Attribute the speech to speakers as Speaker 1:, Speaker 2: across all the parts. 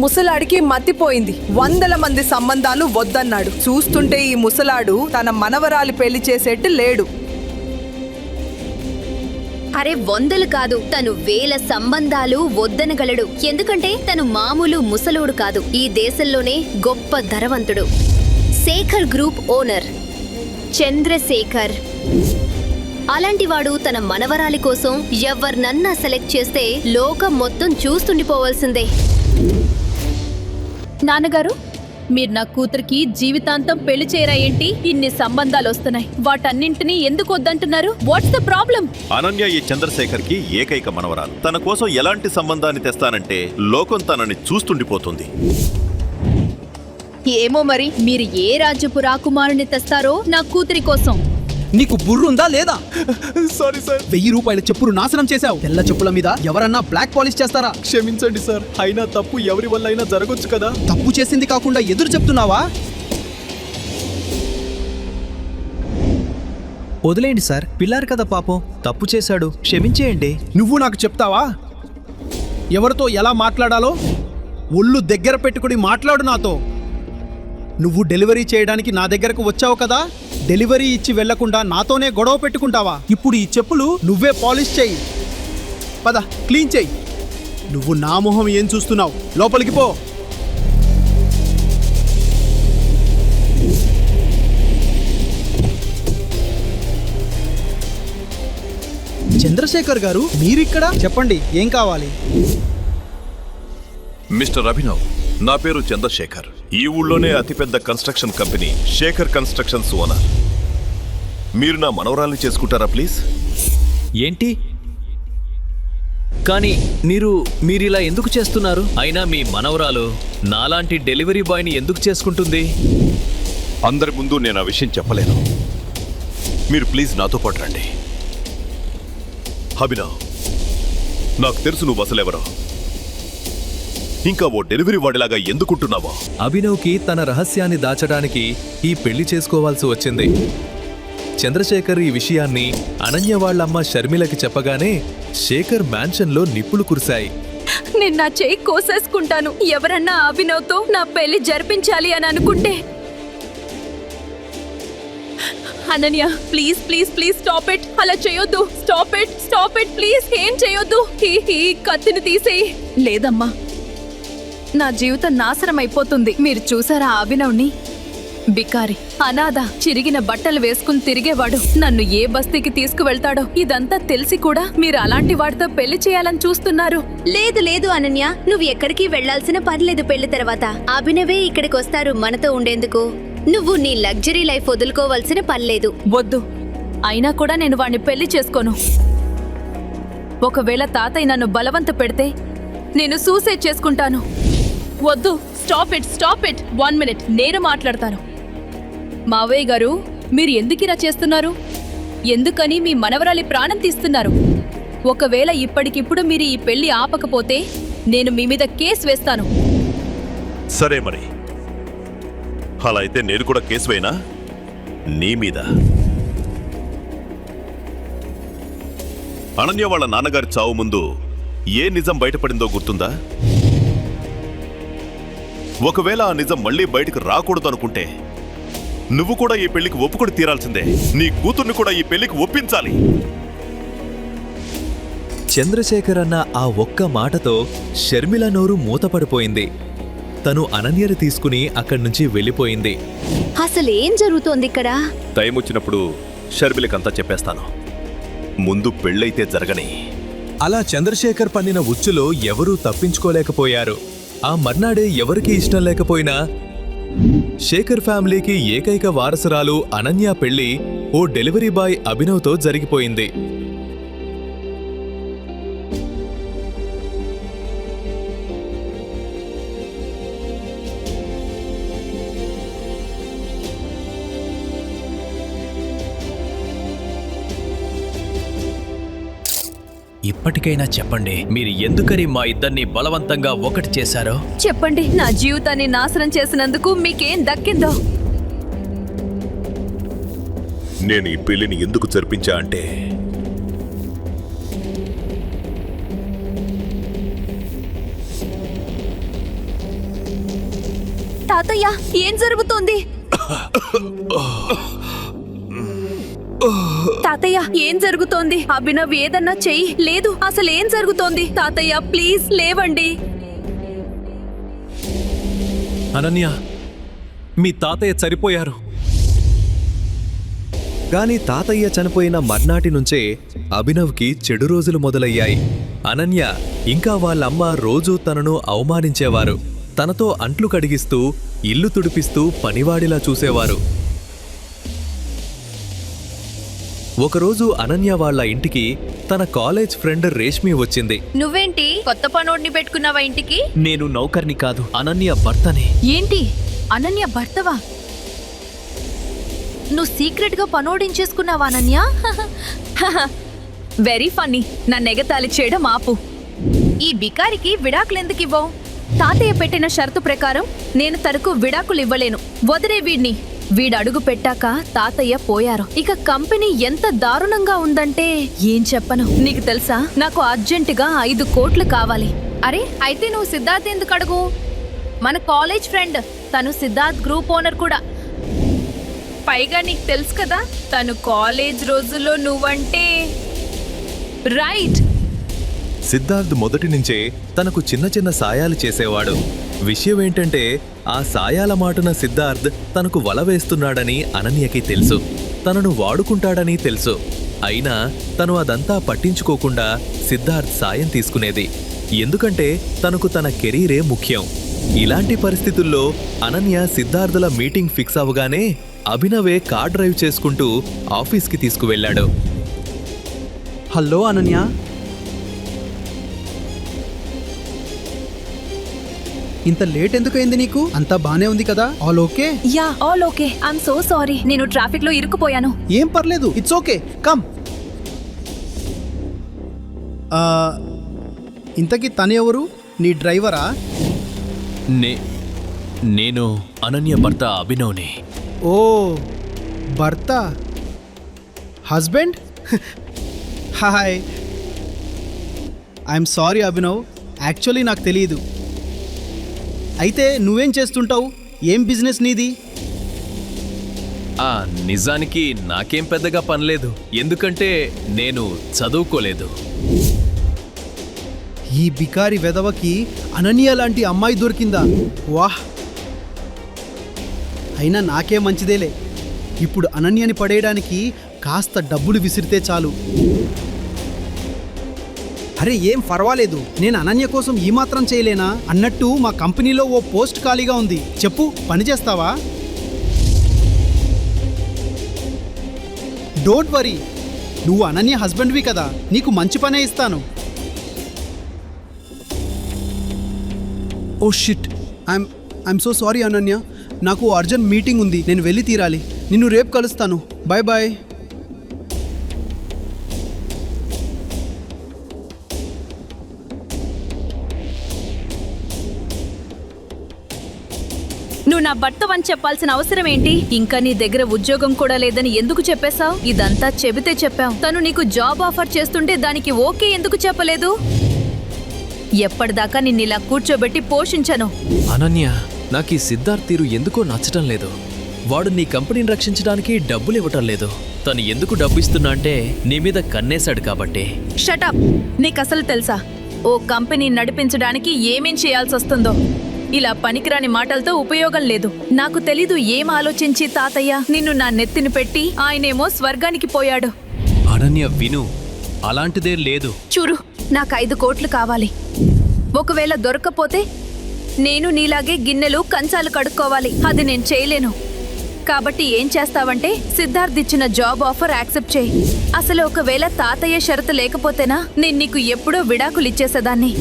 Speaker 1: ముసలాడికి మతిపోయింది. 100 మంది సంబంధాలు వద్దన్నాడు. చూస్తుంటే ఈ ముసలాడు తన మనవరాలి పెళ్లి చేసేట్టు లేడు.
Speaker 2: అరే 100 కాదు, తను 1000 సంబంధాలు వద్దనగలడు. ఎందుకంటే తను మామూలు ముసలోడు కాదు, ఈ దేశంలోనే గొప్ప ధనవంతుడు. Shekhar group owner Chandrasekhar. అలాంటివాడు తన మనవరాలి కోసం ఎవరినన్నా సెలెక్ట్ చేస్తే లోకం మొత్తం చూస్తుండిపోవాల్సిందే.
Speaker 3: నాన్నగారు, మీరు నా కూతురికి జీవితాంతం పెళ్లి చేయరా ఏంటి? ఇన్ని సంబంధాలు వస్తున్నాయి, వాటన్నింటినీ ఎందుకు వద్దంటున్నారు? What's the problem?
Speaker 4: అనన్య ఈ చంద్రశేఖర్ కి ఏకైక మనవరాలు. తన కోసం ఎలాంటి సంబంధాన్ని తెస్తానంటే లోకం తనని చూస్తుండిపోతుంది.
Speaker 3: ఏమో మరి, మీరు ఏ రాజ్యపు రాకుమారుని తెస్తారో నా కూతురి కోసం.
Speaker 5: నీకు బుర్రుందా లేదా?
Speaker 6: Sorry sir.
Speaker 5: 1000 రూపాయల చెప్పులు నాశనం చేశావు. తెల్ల చెప్పుల మీద ఎవరన్నా బ్లాక్ పాలిష్ చేస్తారా?
Speaker 6: క్షమించండి సార్, అయినా తప్పు ఎవరి వల్ల అయినా జరగొచ్చు కదా.
Speaker 5: తప్పు చేసింది కాకుండా ఎదురు చెప్తున్నావా?
Speaker 7: వదిలేయండి సార్, పిల్లారు కదా పాపం, తప్పు చేశాడు, క్షమించేయండి.
Speaker 5: నువ్వు నాకు చెప్తావా ఎవరితో ఎలా మాట్లాడాలో? ఒళ్ళు దగ్గర పెట్టుకుని మాట్లాడు నాతో. నువ్వు డెలివరీ చేయడానికి నా దగ్గరకు వచ్చావు కదా, డెలివరీ ఇచ్చి వెళ్లకుండా నాతోనే గొడవ పెట్టుకుంటావా? ఇప్పుడు ఈ చెప్పులు నువ్వే పాలిష్ చెయ్యి. పద, క్లీన్ చెయ్యి. నువ్వు నా మొహం ఏం చూస్తున్నావు? లోపలికి పో. చంద్రశేఖర్ గారు, మీరిక్కడ? చెప్పండి, ఏం కావాలి?
Speaker 4: మిస్టర్ అభినవ్, నా పేరు చంద్రశేఖర్. ఈ ఊళ్ళోనే అతిపెద్ద construction company Sekhar constructions owner. మీరు నా మనవరాల్ని చేసుకుంటారా ప్లీజ్?
Speaker 7: ఏంటి? కానీ మీరిలా ఎందుకు చేస్తున్నారు? అయినా మీ మనవరాలు నాలాంటి డెలివరీ బాయ్ని ఎందుకు చేసుకుంటుంది?
Speaker 4: అందరి ముందు నేను ఆ విషయం చెప్పలేను. మీరు ప్లీజ్ నాతో పాటు రండి. అభినవ్, నాకు తెలుసు నువ్వు అసలెవరో. ఇంకా ఓ డెలివరీ వాడిలాగా ఎందుకుంటున్నావా?
Speaker 8: అభినవ్కి తన రహస్యాన్ని దాచడానికి ఈ పెళ్లి చేసుకోవాల్సి వచ్చింది. చంద్రశేఖర్ ఈ విషయాన్ని అనన్య వాళ్ళమ్మ షర్మిలకి చెప్పగానే శేఖర్ మ్యాన్షన్లో నిప్పులు కురిశాయి.
Speaker 3: నేను నా చెయ్యి కోసేసుకుంటాను ఎవరన్నా అభినవ్తో నా పెళ్లి జరిపించాలి అని అనుకుంటే. Ananya, please please please stop it. అలా చేయొద్దు. Stop it please. ఏం చేయొద్దు. ఈ కత్తిని తీసేయి. లేదమ్మా, నా జీవితం నాశనం అయిపోతుంది. మీరు చూసారా అభినవ్ని? బికారి, అనాథ, చిరిగిన బట్టలు వేసుకుని తిరిగేవాడు. నన్ను ఏ బస్తీకి తీసుకువెళ్తాడో ఇదంతా తెలిసి కూడా మీరు అలాంటి వాడితో పెళ్లి చేయాలని చూస్తున్నారు.
Speaker 2: లేదు లేదు అనన్య, నువ్వు ఎక్కడికి వెళ్లాల్సిన పనిలేదు. పెళ్లి తర్వాత అభినవే ఇక్కడికి వస్తారు మనతో ఉండేందుకు. నువ్వు నీ లగ్జరీ లైఫ్ వదులుకోవాల్సిన పనిలేదు.
Speaker 3: వద్దు, అయినా కూడా నేను వాణ్ణి పెళ్లి చేసుకోను. ఒకవేళ తాతయ్య నన్ను బలవంత పెడితే నేను సూసైడ్ చేసుకుంటాను. వద్దు. స్టాప్ ఇట్ 1 minute, నేను మాట్లాడతాను. మావయ్య గారు, మీరు ఎందుకిలా చేస్తున్నారు? ఎందుకని మీ మనవరాలి ప్రాణం తీస్తున్నారు? ఒకవేళ ఇప్పటికిప్పుడు మీరు ఈ పెళ్లి ఆపకపోతే నేను మీ మీద కేసు వేస్తాను.
Speaker 4: సరే మరి, అలా అయితే నేను కూడా కేసు వేయనా నీ మీద? అనన్య వాళ్ళ నాన్నగారి చావు ముందు ఏ నిజం బయటపడిందో గుర్తుందా? ఒకవేళ ఆ నిజం మళ్ళీ బయటకు రాకూడదు అనుకుంటే నువ్వు కూడా ఈ పెళ్లికి ఒప్పుకొని తీరాల్సిందే. నీ కూతుర్ని కూడా ఈ పెళ్లికి ఒప్పించాలి.
Speaker 8: చంద్రశేఖర్ అన్న ఆ ఒక్క మాటతో షర్మిల నోరు మూతపడిపోయింది. తను అనన్యని తీసుకుని అక్కడి నుంచి వెళ్ళిపోయింది.
Speaker 2: అసలేం జరుగుతోంది ఇక్కడ?
Speaker 4: టైం వచ్చినప్పుడు షర్మిలకంతా చెప్పేస్తాను. ముందు పెళ్ళైతే జరగని.
Speaker 8: అలా చంద్రశేఖర్ పన్నిన ఉచ్చులో ఎవరూ తప్పించుకోలేకపోయారు. ఆ మర్నాడే ఎవరికీ ఇష్టం లేకపోయినా శేఖర్ ఫ్యామిలీకి ఏకైక వారసురాలు అనన్య పెళ్లి ఓ డెలివరీ బాయ్ అభినవ్తో జరిగిపోయింది.
Speaker 7: ఇప్పటికైనా చెప్పండి, మీరు ఎందుకని మా ఇద్దరిని బలవంతంగా ఒకటి చేశారో?
Speaker 3: చెప్పండి, నా జీవితాన్ని నాశనం చేసినందుకు మీకేం దక్కిందో?
Speaker 4: నేను ఈ పెళ్లిని ఎందుకు జరిపించా అంటే
Speaker 3: తాతయ్య ఏం జరుగుతోంది? తాతయ్య ఏం జరుగుతోంది? అభినవ్ ఏదన్నా చెయ్యి. లేదు, అసలు ఏం జరుగుతోంది? తాతయ్య ప్లీజ్ లేవండి.
Speaker 7: అనన్య, మీ తాతయ్య చనిపోయారు.
Speaker 8: గాని తాతయ్య చనిపోయిన మర్నాటి నుంచే అభినవ్కి చెడు రోజులు మొదలయ్యాయి. అనన్య ఇంకా వాళ్ళమ్మ రోజూ తనను అవమానించేవారు. తనతో అంట్లు కడిగిస్తూ, ఇల్లు తుడిపిస్తూ పనివాడిలా చూసేవారు. ఒకరోజు అనన్య వాళ్ళ ఇంటికి తన కాలేజ్ ఫ్రెండ్ రేష్మి వచ్చింది.
Speaker 3: నువ్వేంటి కొత్త పనోడిని పెట్టుకున్నావా ఇంటికి?
Speaker 7: నేను నౌకర్ని కాదు, అనన్య భర్తని.
Speaker 3: ఏంటి అనన్య భర్తవా? నువ్వు సీక్రెట్ గా పనోడించేసుకున్నావా అనన్య? Very funny. నన్ను ఎగతాళి చేయడం ఆపు. ఈ బికారికి విడాకులెందుకు ఇవ్వవు? తాతయ్య పెట్టిన షరతు ప్రకారం నేను తనకు విడాకులు ఇవ్వలేను. వదిలే వీడిని. వీడు అడుగు పెట్టాక తాతయ్య పోయారు. ఇక కంపెనీ ఎంత దారుణంగా ఉందంటే ఏం చెప్పను. నీకు తెలుసా, నాకు అర్జెంటుగా 5 కోట్లు కావాలి. అరే అయితే నువ్వు సిద్ధార్థ్ ఎందుకు అడుగు? మన కాలేజ్ ఫ్రెండ్. తను సిద్ధార్థ్ గ్రూప్ ఓనర్ కూడా. పైగా నీకు తెలుసు కదా, తను కాలేజ్ రోజుల్లో నువ్వంటే రైట్.
Speaker 8: సిద్ధార్థ్ మొదటి నుంచే తనకు చిన్న చిన్న సాయాలు చేసేవాడు. విషయం ఏంటంటే ఆ సాయాల మాటున సిద్ధార్థ్ తనకు వల వేస్తున్నాడని అనన్యకి తెలుసు. తనను వాడుకుంటాడని తెలుసు. అయినా తను అదంతా పట్టించుకోకుండా సిద్ధార్థ్ సాయం తీసుకునేది. ఎందుకంటే తనకు తన కెరీరే ముఖ్యం. ఇలాంటి పరిస్థితుల్లో అనన్య సిద్ధార్థుల మీటింగ్ ఫిక్స్ అవగానే అభినవే కార్ డ్రైవ్ చేసుకుంటూ ఆఫీస్కి తీసుకువెళ్ళాడు.
Speaker 5: హలో అనన్య, ఇంత లేట్ ఎందుకైంది నీకు? అంతా బానే ఉంది కదా? All okay?
Speaker 3: Yeah all okay. I'm so sorry. నేను ట్రాఫిక్ లో ఇరుక్కుపోయాను.
Speaker 5: ఏం పర్లేదు, ఇట్స్ ఓకే, కమ్. ఇంతకీ తనెవరు? నీ డ్రైవరా?
Speaker 7: నేను అనన్య భర్త అభినవ్ని.
Speaker 5: ఓ, భర్త, husband. Hi, I'm sorry Abhinav, actually నాకు తెలియదు. అయితే నువ్వేం చేస్తుంటావు? ఏం బిజినెస్ నీది?
Speaker 7: నిజానికి నాకేం పెద్దగా పనిలేదు, ఎందుకంటే నేను చదువుకోలేదు.
Speaker 5: ఈ బికారి వెధవకి అనన్య లాంటి అమ్మాయి దొరికిందా? వాహ్, అయినా నాకే మంచిదేలే. ఇప్పుడు అనన్యని పడేయడానికి కాస్త డబ్బులు విసిరితే చాలు. అరే ఏం పర్వాలేదు, నేను అనన్య కోసం ఈ మాత్రం చేయలేనా? అన్నట్టు మా కంపెనీలో ఓ పోస్ట్ ఖాళీగా ఉంది, చెప్పు, పని చేస్తావా? డోంట్ వరీ, నువ్వు అనన్య హస్బెండ్వి కదా, నీకు మంచి పనే ఇస్తాను. Oh shit, I'm so sorry Ananya, నాకు అర్జెంట్ మీటింగ్ ఉంది, నేను వెళ్ళి తీరాలి. నిన్ను రేపు కలుస్తాను. Bye bye.
Speaker 3: నువ్వు నా భర్తవని చెప్పాల్సిన అవసరం ఏంటి? ఇంకా నీ దగ్గర ఉద్యోగం కూడా లేదని ఎందుకు చెప్పేశావు? ఇదంతా చెబితే చెప్పావు. తను నీకు జాబ్ ఆఫర్ చేస్తుంటే దానికి ఓకే ఎందుకు చెప్పలేదు? ఎప్పటిదాకా నిన్నిలా కూర్చోబెట్టి పోషించను.
Speaker 7: అనన్య, నాకు ఈ సిద్ధార్థ్ తీరు ఎందుకో నచ్చటం లేదు. వాడు నీ కంపెనీని రక్షించడానికి డబ్బులు ఇవ్వటం లేదు. తను ఎందుకు డబ్బు ఇస్తున్నా అంటే నీ మీద కన్నేశాడు కాబట్టి.
Speaker 3: షటప్. నీకసలు తెలుసా ఓ కంపెనీ నడిపించడానికి ఏమేం చేయాల్సి వస్తుందో? ఇలా పనికిరాని మాటలతో ఉపయోగం లేదు. నాకు తెలీదు ఏం ఆలోచించి తాతయ్య నిన్ను నా నెత్తిని పెట్టి ఆయనేమో స్వర్గానికి పోయాడు.
Speaker 7: అనన్య విను, అలాంటిదే లేదు.
Speaker 3: చూడు, నాకు 5 కోట్లు కావాలి. ఒకవేళ దొరకపోతే నేను నీలాగే గిన్నెలు కంచాలు కడుక్కోవాలి. అది నేను చేయలేను. కాబట్టి ఏం చేస్తావంటే సిద్ధార్థ్ ఇచ్చిన జాబ్ ఆఫర్ యాక్సెప్ట్ చేయి. అసలు ఒకవేళ తాతయ్య షరతు లేకపోతేనా నేను నీకు ఎప్పుడో విడాకులు ఇచ్చేసేదాన్ని.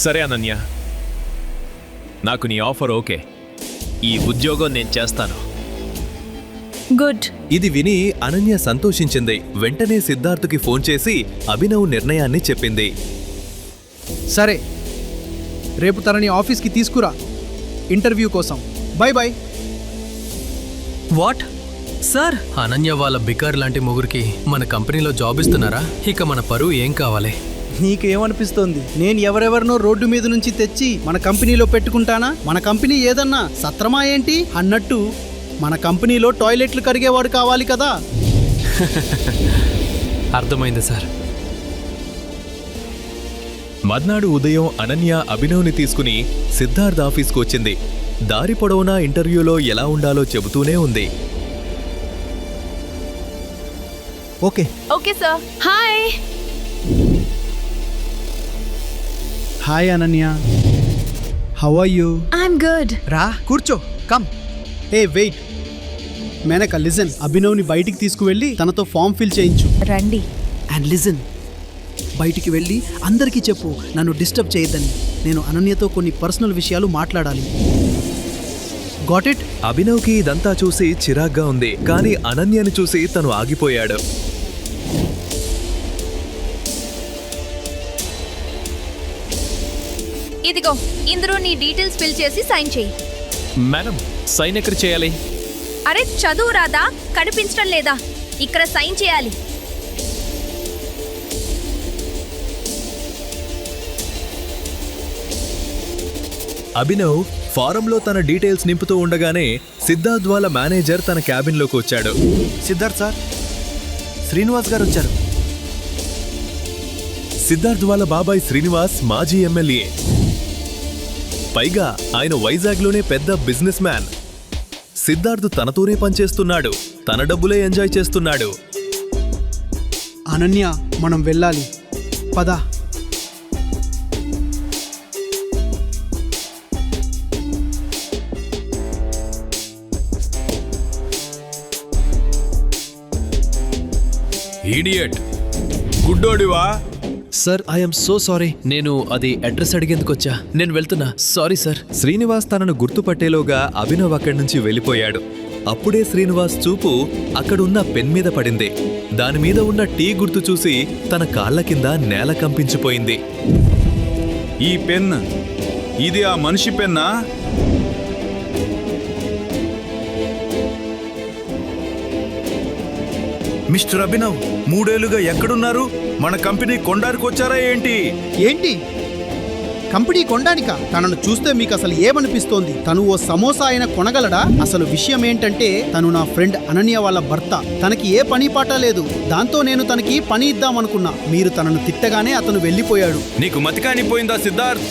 Speaker 7: సరే అనన్య, నాకు నీ ఆఫర్ ఓకే. ఈ ఉద్యోగం నేను చేస్తాను.
Speaker 3: గుడ్.
Speaker 8: ఇది విని అనన్య సంతోషించింది. వెంటనే సిద్ధార్థ్కి ఫోన్ చేసి అభినవ్ నిర్ణయాన్ని చెప్పింది.
Speaker 5: సరే, రేపు తనని ఆఫీస్కి తీసుకురా ఇంటర్వ్యూ కోసం. Bye bye.
Speaker 9: What sir, Ananya వాళ్ళ బికార్ లాంటి ముగ్గురికి మన కంపెనీలో జాబ్ ఇస్తున్నారా? ఇక మన పరువు ఏం కావాలి?
Speaker 5: నీకేమనిపిస్తోంది? నేను ఎవరెవరినో రోడ్డు మీద నుంచి తెచ్చి మన కంపెనీలో పెట్టుకుంటానా? మన కంపెనీ ఏదన్నా సత్రమా ఏంటి అన్నట్టు మన కంపెనీలో టాయిలెట్లు కడిగేవాడు కావాలి కదా.
Speaker 7: అర్థమైంది సార్.
Speaker 8: మర్నాడు ఉదయం అనన్య అభినవ్ని తీసుకుని సిద్ధార్థ్ ఆఫీస్కు వచ్చింది. దారి పొడవునా ఇంటర్వ్యూలో ఎలా ఉండాలో చెబుతూనే ఉంది.
Speaker 5: Okay
Speaker 3: okay sir. Hi.
Speaker 5: Hi Ananya, how are you?
Speaker 3: I'm good.
Speaker 5: రా కూర్చో, కమ్. ఏ వెయిట్, మేనక లిజన్, అభినవ్ని బయటికి తీసుకువెళ్ళి తనతో ఫామ్ ఫిల్ చేయించు.
Speaker 3: రండి.
Speaker 5: అండ్ లిజన్, బయటికి వెళ్ళి అందరికీ చెప్పు నన్ను డిస్టర్బ్ చేయొద్దని. నేను అనన్యతో కొన్ని పర్సనల్ విషయాలు మాట్లాడాలి. Got it?
Speaker 8: అభినవ్కి ఇదంతా చూసి చిరాగ్గా ఉంది, కానీ అనన్యని చూసి తను ఆగిపోయాడు.
Speaker 2: ఇదిగో ఇందులో నీ డీటెయిల్స్ ఫిల్ చేసి సైన్ చేయి.
Speaker 7: మేడం, సైన్ ఎక్కడ చేయాలి?
Speaker 2: అరే చదువు రాదా? కనిపించడం లేదా? ఇక్కడ సైన్ చేయాలి.
Speaker 8: అభినవ్ ఫారంలో తన డీటెయిల్స్ నింపుతూ ఉండగానే సిద్ధార్థ్ వాళ్ళ మేనేజర్ తన క్యాబిన్లోకి వచ్చాడు.
Speaker 5: సిద్ధార్థ్ సార్, శ్రీనివాస్ గారు వచ్చారు.
Speaker 8: సిద్ధార్థ్ వాళ్ళ బాబాయ్ శ్రీనివాస్ మాజీ ఎమ్మెల్యే. పైగా ఆయన వైజాగ్లోనే పెద్ద బిజినెస్ మ్యాన్. సిద్ధార్థ్ తనతోనే పనిచేస్తున్నాడు, తన డబ్బులే ఎంజాయ్ చేస్తున్నాడు.
Speaker 5: అనన్య, మనం వెళ్ళాలి, పద.
Speaker 8: ఈడియట్, గుడ్డోడివా?
Speaker 7: Sir, I'm so sorry. నేను అది అడ్రస్ అడిగేందుకు వచ్చా. నేను వెళ్తున్నా. Sorry sir.
Speaker 8: శ్రీనివాస్ తనను గుర్తుపట్టేలోగా అభినవ్ అక్కడి నుంచి వెళ్ళిపోయాడు. అప్పుడే శ్రీనివాస్ చూపు అక్కడున్న పెన్ మీద పడింది. దానిమీద ఉన్న టీ గుర్తు చూసి తన కాళ్ల కింద నేల కంపించిపోయింది.
Speaker 9: ఈ పెన్, ఇది ఆ మనిషి పెన్నా? మిస్టర్ అభినవ్, 3 ఏళ్లుగా ఎక్కడున్నారు? మన కంపెనీ కొండారికి వచ్చారా ఏంటి?
Speaker 5: ఏంటి కంపెనీ కొనడానికా? తనను చూస్తే మీకు అసలు ఏమనిపిస్తోంది? తను ఓ సమోసా అయినా కొనగలడా? అసలు విషయం ఏంటంటే తను నా ఫ్రెండ్ అనన్య వాళ్ళ భర్త. తనకి ఏ పని పాట లేదు. దాంతో నేను తనకి పని ఇద్దామనుకున్నా. మీరు తనను తిట్టగానే అతను వెళ్ళిపోయాడు.
Speaker 9: నీకు మతికానిపోయిందా సిద్ధార్థ్?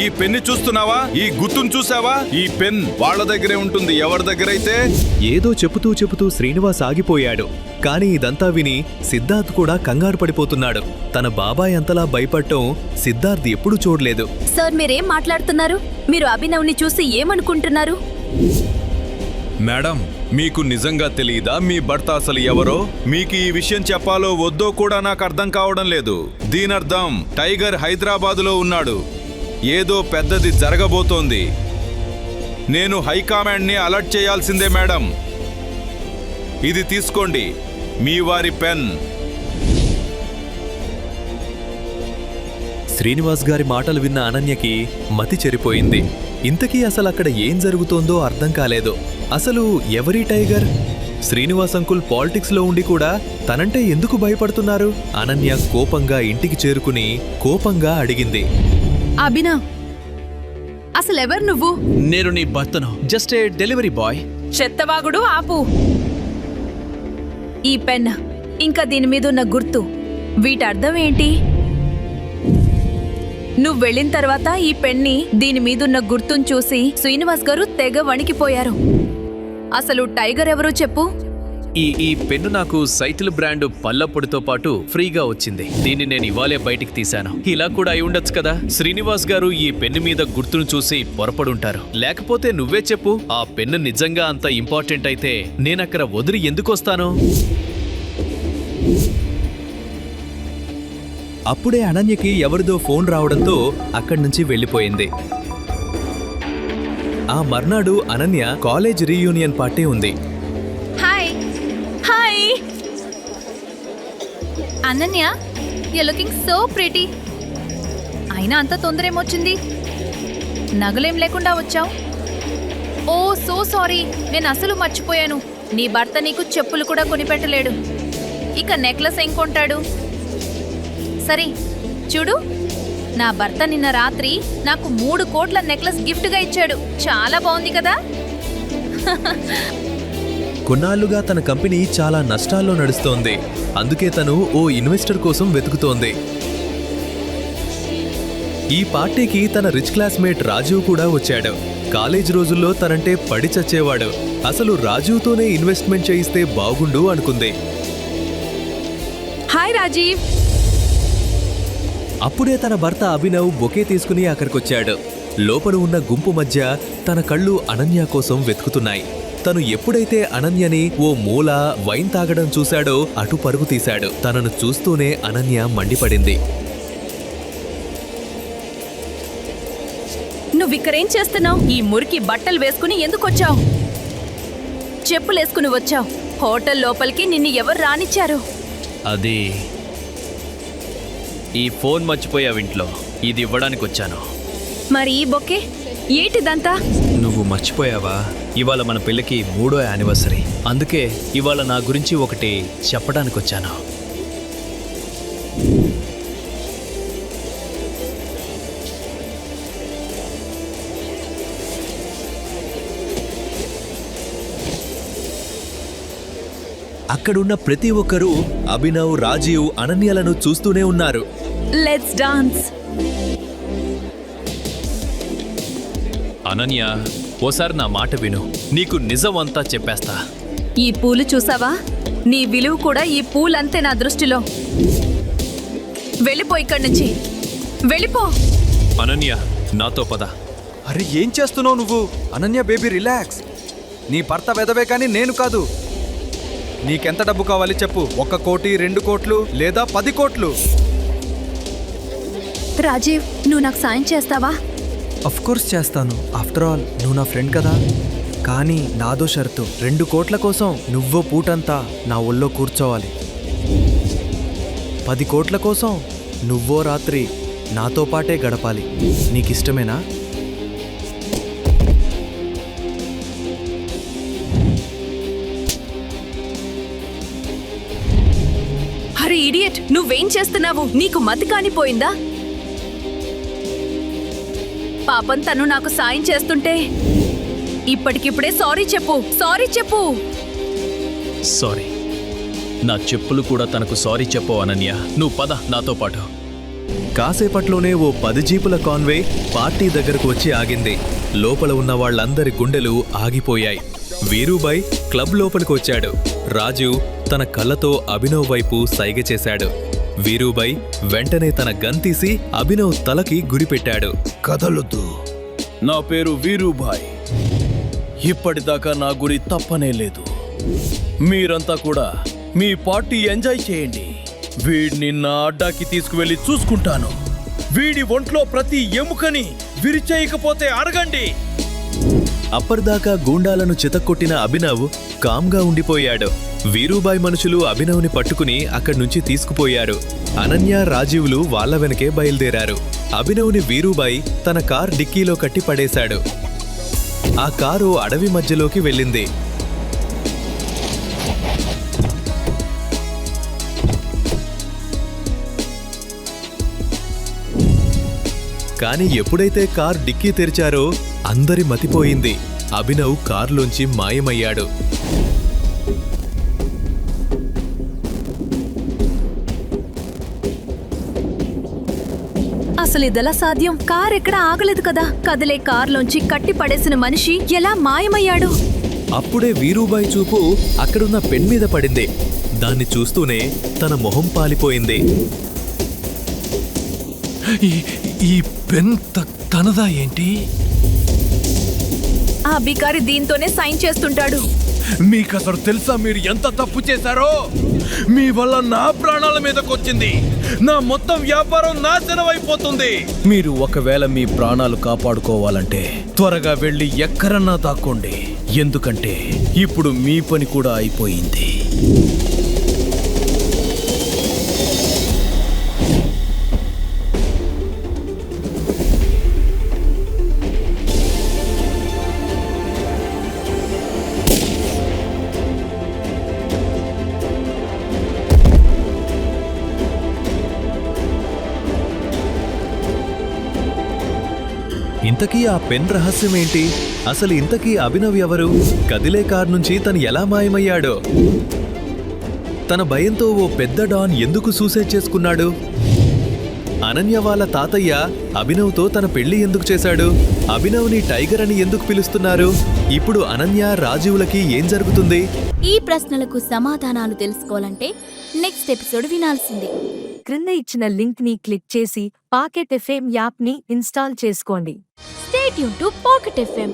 Speaker 9: ఈ పెన్ను చూస్తున్నావా? ఈ గుర్తును చూసావా? ఈ పెన్ వాళ్ళ దగ్గరే ఉంటుంది. ఎవరి దగ్గరైతే?
Speaker 8: ఏదో చెబుతూ శ్రీనివాస్ ఆగిపోయాడు. కాని ఇదంతా విని సిద్ధార్థ్ కూడా కంగారు పడిపోతున్నాడు. తన బాబాయ్ అంతలా భయపడటం సిద్ధార్థ్ ఎప్పుడూ చూడలేదు.
Speaker 2: సార్, మీరేం మాట్లాడుతున్నారు? మీరు అభినవ్ని చూసి ఏమనుకుంటున్నారు?
Speaker 9: మేడం, మీకు నిజంగా తెలియదా మీ భర్త అసలు ఎవరో? మీకు ఈ విషయం చెప్పాలో వద్దో కూడా నాకు అర్థం కావడం లేదు. దీనర్థం టైగర్ హైదరాబాదులో ఉన్నాడు. ఏదో పెద్దది జరగబోతోంది. నేను హైకమాండ్ని అలర్ట్ చేయాల్సిందే మేడం. ఇది తీసుకోండి, మీ వారి పెన్.
Speaker 8: శ్రీనివాస్ గారి మాటలు విన్న అనన్యకి మతి చెరిపోయింది. ఇంతకీ అసలు అక్కడ ఏం జరుగుతోందో అర్థం కాలేదు. అసలు ఎవరి టైగర్? శ్రీనివాస్ అంకుల్ పాలిటిక్స్లో ఉండి కూడా తనంటే ఎందుకు భయపడుతున్నారు? అనన్య కోపంగా ఇంటికి చేరుకుని కోపంగా అడిగింది,
Speaker 3: అభినవ్, అసలు ఎవరు నువ్వు?
Speaker 7: నేను నీ భర్తను. Just a delivery boy.
Speaker 3: చెత్తవాగుడు ఆపు. ఈ పెన్, ఇంకా దీని మీద ఉన్న గుర్తు, వీటి అర్థం ఏంటి? నువ్వు వెళ్ళిన తర్వాత ఈ పెన్ని, దీని మీదున్న గుర్తును చూసి శ్రీనివాస్ గారు తెగ వణికిపోయారు. అసలు టైగర్ ఎవరో చెప్పు.
Speaker 7: ఈ పెన్ను నాకు సైకిల్ బ్రాండ్ పల్లప్పొడితో పాటు ఫ్రీగా వచ్చింది. దీన్ని నేను ఇవాళే బయటికి తీశాను. ఇలా కూడా అయి ఉండొచ్చు కదా. శ్రీనివాస్ గారు ఈ పెన్ను మీద గుర్తును చూసి పొరపడుంటారు. లేకపోతే నువ్వే చెప్పు, ఆ పెన్ను నిజంగా అంత ఇంపార్టెంట్ అయితే నేనక్కడ వదిలి ఎందుకొస్తాను?
Speaker 8: అప్పుడే అనన్యకి ఎవరిదో ఫోన్ రావడంతో అక్కడి నుంచి వెళ్ళిపోయింది. ఆ మర్నాడు అనన్య కాలేజ్ రీయూనియన్ పార్టీ ఉంది.
Speaker 2: Hi.
Speaker 3: Hi
Speaker 2: Ananya, you looking so pretty.
Speaker 3: అయినా అంత తొందర ఏమొచ్చింది? నగలేం లేకుండా వచ్చావు? ఓ సో సారీ, నేను అసలు మర్చిపోయాను. నీ భర్త నీకు చెప్పులు కూడా కొనిపెట్టలేడు. ఇక నెక్లెస్ ఏం కొంటాడు? సరే చూడు, నా భర్త నిన్న రాత్రి నాకు 3 కోట్ల నెక్లెస్ గిఫ్ట్గా ఇచ్చాడు. చాలా బాగుంది కదా.
Speaker 8: కొన్నాళ్లుగా తన కంపెనీ చాలా నష్టాల్లో నడుస్తోంది. అందుకే తను ఓ ఇన్వెస్టర్ కోసం వెతుకుతోంది. ఈ పార్టీకి తన రిచ్ క్లాస్మేట్ రాజీవ్ కూడా వచ్చాడు. కాలేజ్ రోజుల్లో తనంటే పడి చచ్చేవాడు. అసలు రాజీవ్తోనే ఇన్వెస్ట్మెంట్ చేయిస్తే బాగుండు అనుకుంది.
Speaker 3: హాయ్ రాజీవ్.
Speaker 8: అప్పుడే తన భర్త అభినవ్ బొకే తీసుకుని అక్కడికొచ్చాడు. లోపల ఉన్న గుంపు మధ్య తన కళ్ళు అనన్య కోసం వెతుకుతున్నాయి. తను ఎప్పుడైతే అనన్యని ఓ మూల వైన్ తాగడం చూశాడో అటు పరుగు తీశాడు. తనను చూస్తూనే అనన్య మండిపడింది.
Speaker 3: నువ్విక్కడేం చేస్తున్నావు? ఈ మురికి బట్టలు వేసుకుని ఎందుకొచ్చావు? చెప్పులేసుకుని వచ్చావు. హోటల్ లోపలికి నిన్ను ఎవరు రానిచ్చారు?
Speaker 7: అది ఈ ఫోన్ మర్చిపోయావింట్లో. ఇది ఇవ్వడానికి వచ్చాను.
Speaker 3: మరి ఈ బొకే ఏంటిదంతా?
Speaker 7: నువ్వు మర్చిపోయావా? ఇవాళ మన పెళ్ళికి 3వ యానివర్సరీ. అందుకే ఇవాళ నా గురించి ఒకటి చెప్పడానికి వచ్చాను.
Speaker 8: అక్కడున్న ప్రతి ఒక్కరూ అభినవ్, రాజీవ్, అనన్యలను చూస్తూనే ఉన్నారు.
Speaker 3: Let's dance.
Speaker 7: అనన్య, ఓసారి నా మాట విను. నీకు నిజం అంతా చెప్పేస్తా.
Speaker 3: ఈ పూలు చూసావా? నీ విలువ కూడా ఈ పూలంతే నా దృష్టిలో. వెళ్ళిపో ఇక్కడి నుంచి. వెళ్ళిపో.
Speaker 7: అనన్య, నాతో పద.
Speaker 6: అరే ఏం చేస్తున్నావు నువ్వు? Ananya baby relax. నీ భర్త వెదవే కానీ నేను కాదు. నీకెంత డబ్బు కావాలి చెప్పు. 1 కోటి, 2 కోట్లు లేదా 10 కోట్లు?
Speaker 3: రాజీవ్, నువ్వు నాకు సాయం చేస్తావా?
Speaker 6: కోర్స్ చేస్తాను. ఆఫ్టర్ ఆల్ నువ్వు నా ఫ్రెండ్ కదా. కానీ నాదో షరతు. 2 కోట్ల కోసం నువ్వో పూటంతా నా ఒళ్ళో కూర్చోవాలి. 10 కోట్ల కోసం నువ్వో రాత్రి నాతో పాటే గడపాలి. నీకిష్టమేనా?
Speaker 3: అరే ఇడియట్, నువ్వేం చేస్తున్నావు? నీకు మతి కానిపోయిందా? పాపం తను నాకు సాయం చేస్తుంటే ఇప్పటికిప్పుడే సారీ చెప్పు. సారీ చెప్పు.
Speaker 7: సారీ. నా చెప్పులు కూడా తనకు సారీ చెప్పు అనన్య. నువ్వు పద నాతో పాటు.
Speaker 8: కాసేపట్లోనే ఓ 10 జీపుల కాన్వే పార్టీ దగ్గరకు వచ్చి ఆగింది. లోపల ఉన్న వాళ్ళందరి గుండెలు ఆగిపోయాయి. వీరూబాయ్ క్లబ్ లోపలికి వచ్చాడు. రాజీవ్ తన కళ్ళతో అభినవ్ వైపు సైగ చేశాడు. వీరూబాయ్ వెంటనే తన గన్ తీసి అభినవ్ తలకి గురిపెట్టాడు.
Speaker 10: కదలొద్దు. నా పేరు వీరూబాయ్. ఇప్పటిదాకా నా గురి తప్పనే లేదు. మీరంతా కూడా మీ పార్టీ ఎంజాయ్ చేయండి. వీడిని నా అడ్డాకి తీసుకువెళ్ళి చూసుకుంటాను. వీడి ఒంట్లో ప్రతి ఎముకని విరిచేయకపోతే అడగండి.
Speaker 8: అప్పటిదాకా గూండాలను చితక్కొట్టిన అభినవ్ కామ్గా ఉండిపోయాడు. వీరూబాయ్ మనుషులు అభినవ్ని పట్టుకుని అక్కడి నుంచి తీసుకుపోయారు. అనన్య, రాజీవులు వాళ్ల వెనకే బయలుదేరారు. అభినవ్ని వీరూబాయ్ తన కార్ డిక్కీలో కట్టి పడేశాడు. ఆ కారు అడవి మధ్యలోకి వెళ్ళింది. కాని ఎప్పుడైతే కార్ డిక్కీ తెరిచారో అందరి మతిపోయింది. అభినవ్ కారులోంచి మాయమయ్యాడు.
Speaker 3: అసలు ఇదెలా సాధ్యం? కార్ ఎక్కడ ఆగలేదు కదా. కదిలే కార్లోంచి కట్టి పడేసిన మనిషి ఎలా మాయమయ్యాడు?
Speaker 8: అప్పుడే వీరూబాయ్ చూపు అక్కడున్న పెన్ మీద పడింది. దాన్ని చూస్తూనే తన మొహం పాలిపోయింది.
Speaker 10: ఈ పెన్ తనదా ఏంటి?
Speaker 3: ఆ బికారి దీంతోనే సైన్ చేస్తుంటాడు.
Speaker 10: మీకసలు తెలుసా మీరు ఎంత తప్పు చేశారో? మీ వల్ల నా ప్రాణాల మీదకొచ్చింది. నా మొత్తం వ్యాపారం నాశనం అయిపోతుంది. మీరు ఒకవేళ మీ ప్రాణాలు కాపాడుకోవాలంటే త్వరగా వెళ్ళి ఎక్కడన్నా దాక్కోండి. ఎందుకంటే ఇప్పుడు మీ పని కూడా అయిపోయింది.
Speaker 8: ఇంతకీ ఆ పెన్ రహస్యం ఏంటి? అసలు ఇంతకీ అభినవ్ ఎవరు? కదిలే కార్ నుంచి తను ఎలా మాయమయ్యాడో? తన భయంతో ఓ పెద్ద డాన్ ఎందుకు సూసైడ్ చేసుకున్నాడు? అనన్య వాళ్ళ తాతయ్య అభినవ్తో తన పెళ్లి ఎందుకు చేశాడు? అభినవ్ని టైగర్ అని ఎందుకు పిలుస్తున్నారు? ఇప్పుడు అనన్య, రాజీవ్లకి ఏం జరుగుతుంది?
Speaker 11: ఈ ప్రశ్నలకు సమాధానాలు తెలుసుకోవాలంటే నెక్స్ట్ ఎపిసోడ్ వినాల్సిందే.
Speaker 12: క్రింద ఇచ్చిన లింక్ ని క్లిక్ చేసి పాకెట్ ఎఫ్ఎం యాప్ ని ఇన్స్టాల్ చేసుకోండి.
Speaker 11: Stay tune to pocket FM.